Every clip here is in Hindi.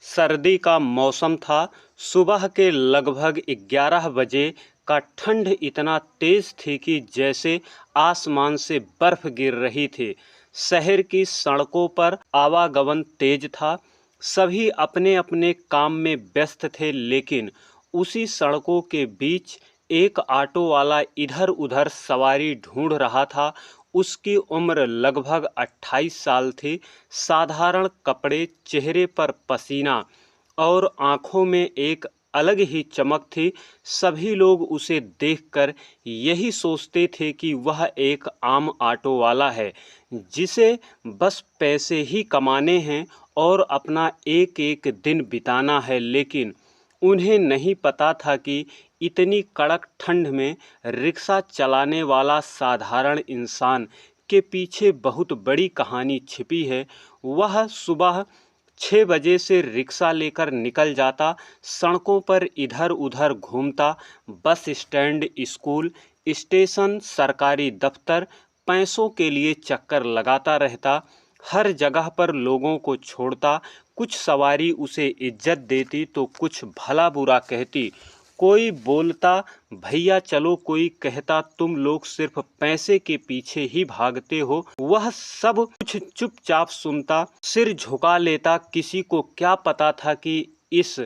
सर्दी का मौसम था। सुबह के लगभग 11 बजे का ठंड इतना तेज थी कि जैसे आसमान से बर्फ गिर रही थी। शहर की सड़कों पर आवागमन तेज था। सभी अपने अपने काम में व्यस्त थे, लेकिन उसी सड़कों के बीच एक ऑटो वाला इधर उधर सवारी ढूंढ रहा था। उसकी उम्र लगभग 28 साल थी। साधारण कपड़े, चेहरे पर पसीना और आंखों में एक अलग ही चमक थी। सभी लोग उसे देखकर यही सोचते थे कि वह एक आम ऑटो वाला है, जिसे बस पैसे ही कमाने हैं और अपना एक एक दिन बिताना है। लेकिन उन्हें नहीं पता था कि इतनी कड़क ठंड में रिक्शा चलाने वाला साधारण इंसान के पीछे बहुत बड़ी कहानी छिपी है। वह सुबह 6 बजे से रिक्शा लेकर निकल जाता, सड़कों पर इधर उधर घूमता, बस स्टैंड, स्कूल, स्टेशन, सरकारी दफ्तर, पैसों के लिए चक्कर लगाता रहता। हर जगह पर लोगों को छोड़ता। कुछ सवारी उसे इज्जत देती तो कुछ भला बुरा कहती। कोई बोलता भैया चलो, कोई कहता तुम लोग सिर्फ पैसे के पीछे ही भागते हो। वह सब कुछ चुपचाप सुनता, सिर झुका लेता। किसी को क्या पता था कि इस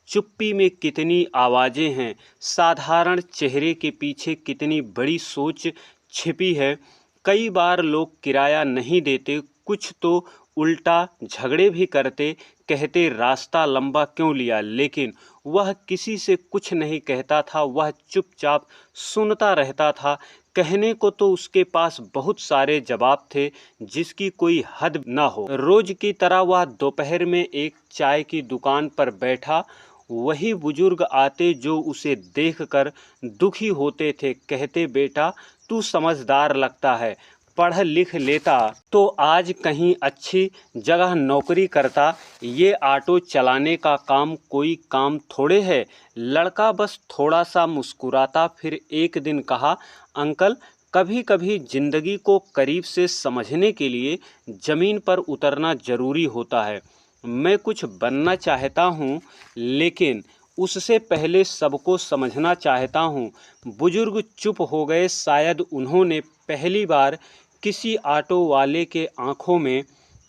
चुप्पी में कितनी आवाजें हैं, साधारण चेहरे के पीछे कितनी बड़ी सोच छिपी है। कई बार लोग किराया नहीं देते, कुछ तो उल्टा झगड़े भी करते, कहते रास्ता लंबा क्यों लिया, लेकिन वह किसी से कुछ नहीं कहता था। वह चुपचाप सुनता रहता था। कहने को तो उसके पास बहुत सारे जवाब थे, जिसकी कोई हद न हो। रोज की तरह वह दोपहर में एक चाय की दुकान पर बैठा। वही बुजुर्ग आते जो उसे देखकर दुखी होते थे। कहते बेटा तू समझदार लगता है, पढ़ लिख लेता तो आज कहीं अच्छी जगह नौकरी करता। ये ऑटो चलाने का काम कोई काम थोड़े है। लड़का बस थोड़ा सा मुस्कुराता। फिर एक दिन कहा, अंकल कभी कभी जिंदगी को करीब से समझने के लिए ज़मीन पर उतरना ज़रूरी होता है। मैं कुछ बनना चाहता हूँ, लेकिन उससे पहले सबको समझना चाहता हूँ। बुजुर्ग चुप हो गए। शायद उन्होंने पहली बार किसी ऑटो वाले के आंखों में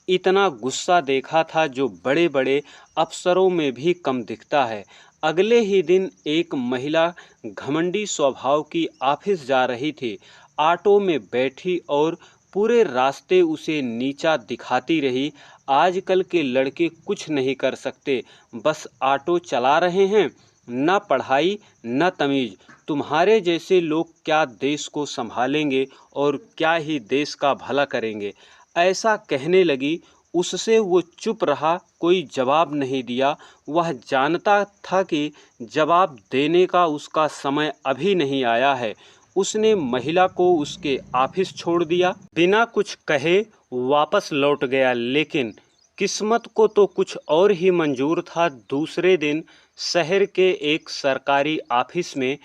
इतना गुस्सा देखा था, जो बड़े बड़े अफसरों में भी कम दिखता है। अगले ही दिन एक महिला घमंडी स्वभाव की ऑफिस जा रही थी। ऑटो में बैठी और पूरे रास्ते उसे नीचा दिखाती रही। आजकल के लड़के कुछ नहीं कर सकते, बस ऑटो चला रहे हैं, न पढ़ाई न तमीज़। तुम्हारे जैसे लोग क्या देश को संभालेंगे और क्या ही देश का भला करेंगे, ऐसा कहने लगी। उससे वो चुप रहा, कोई जवाब नहीं दिया। वह जानता था कि जवाब देने का उसका समय अभी नहीं आया है। उसने महिला को उसके ऑफिस छोड़ दिया, बिना कुछ कहे वापस लौट गया। लेकिन किस्मत को तो कुछ और ही मंजूर था। दूसरे दिन शहर के एक सरकारी ऑफिस में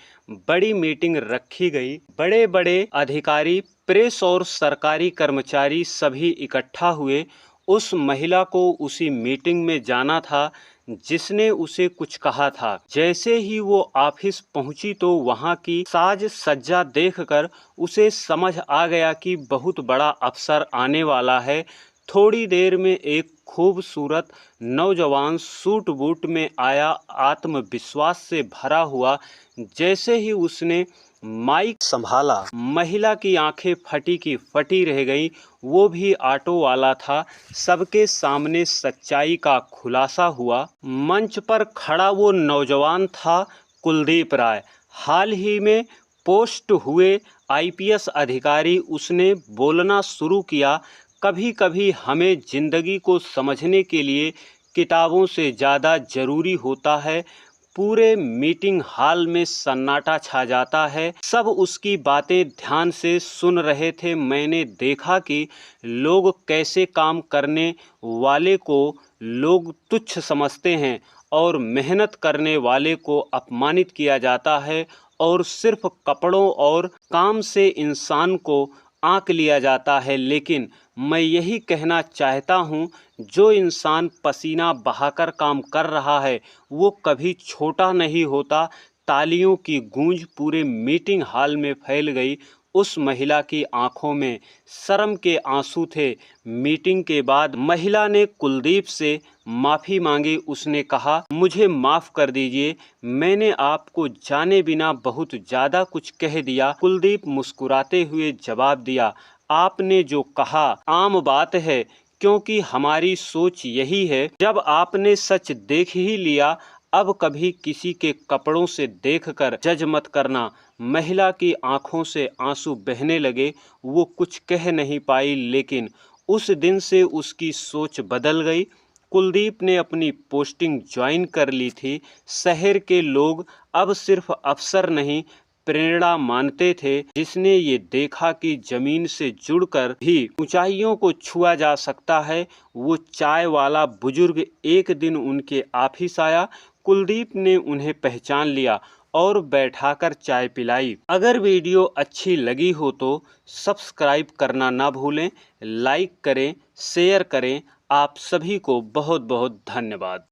बड़ी मीटिंग रखी गई। बड़े बड़े अधिकारी, प्रेस और सरकारी कर्मचारी सभी इकट्ठा हुए। उस महिला को उसी मीटिंग में जाना था जिसने उसे कुछ कहा था। जैसे ही वो ऑफिस पहुंची तो वहां की साज सज्जा देखकर उसे समझ आ गया कि बहुत बड़ा अफसर आने वाला है। थोड़ी देर में एक खूबसूरत नौजवान सूट बूट में आया, आत्मविश्वास से भरा हुआ। जैसे ही उसने माइक संभाला, महिला की आंखें फटी की फटी रह गईं। वो भी ऑटो वाला था। सबके सामने सच्चाई का खुलासा हुआ। मंच पर खड़ा वो नौजवान था कुलदीप राय, हाल ही में पोस्ट हुए आईपीएस अधिकारी। उसने बोलना शुरू किया, कभी कभी हमें जिंदगी को समझने के लिए किताबों से ज़्यादा ज़रूरी होता है। पूरे मीटिंग हॉल में सन्नाटा छा जाता है। सब उसकी बातें ध्यान से सुन रहे थे। मैंने देखा कि लोग कैसे काम करने वाले को लोग तुच्छ समझते हैं और मेहनत करने वाले को अपमानित किया जाता है, और सिर्फ कपड़ों और काम से इंसान को आंक लिया जाता है। लेकिन मैं यही कहना चाहता हूँ, जो इंसान पसीना बहाकर काम कर रहा है वो कभी छोटा नहीं होता। तालियों की गूंज पूरे मीटिंग हॉल में फैल गई। उस महिला की आंखों में शर्म के आंसू थे। मीटिंग के बाद महिला ने कुलदीप से माफ़ी मांगी। उसने कहा, मुझे माफ़ कर दीजिए, मैंने आपको जाने बिना बहुत ज़्यादा कुछ कह दिया। कुलदीप मुस्कुराते हुए जवाब दिया, आपने जो कहा आम बात है, क्योंकि हमारी सोच यही है। जब आपने सच देख ही लिया, अब कभी किसी के कपड़ों से देखकर जज मत करना। महिला की आंखों से आंसू बहने लगे। वो कुछ कह नहीं पाई, लेकिन उस दिन से उसकी सोच बदल गई। कुलदीप ने अपनी पोस्टिंग ज्वाइन कर ली थी। शहर के लोग अब सिर्फ अफसर नहीं, प्रेरणा मानते थे। जिसने ये देखा कि जमीन से जुड़कर भी ऊंचाइयों को छुआ जा सकता है, वो चाय वाला बुजुर्ग एक दिन उनके ऑफिस आया। कुलदीप ने उन्हें पहचान लिया और बैठाकर चाय पिलाई। अगर वीडियो अच्छी लगी हो तो सब्सक्राइब करना ना भूलें, लाइक करें, शेयर करें। आप सभी को बहुत बहुत धन्यवाद।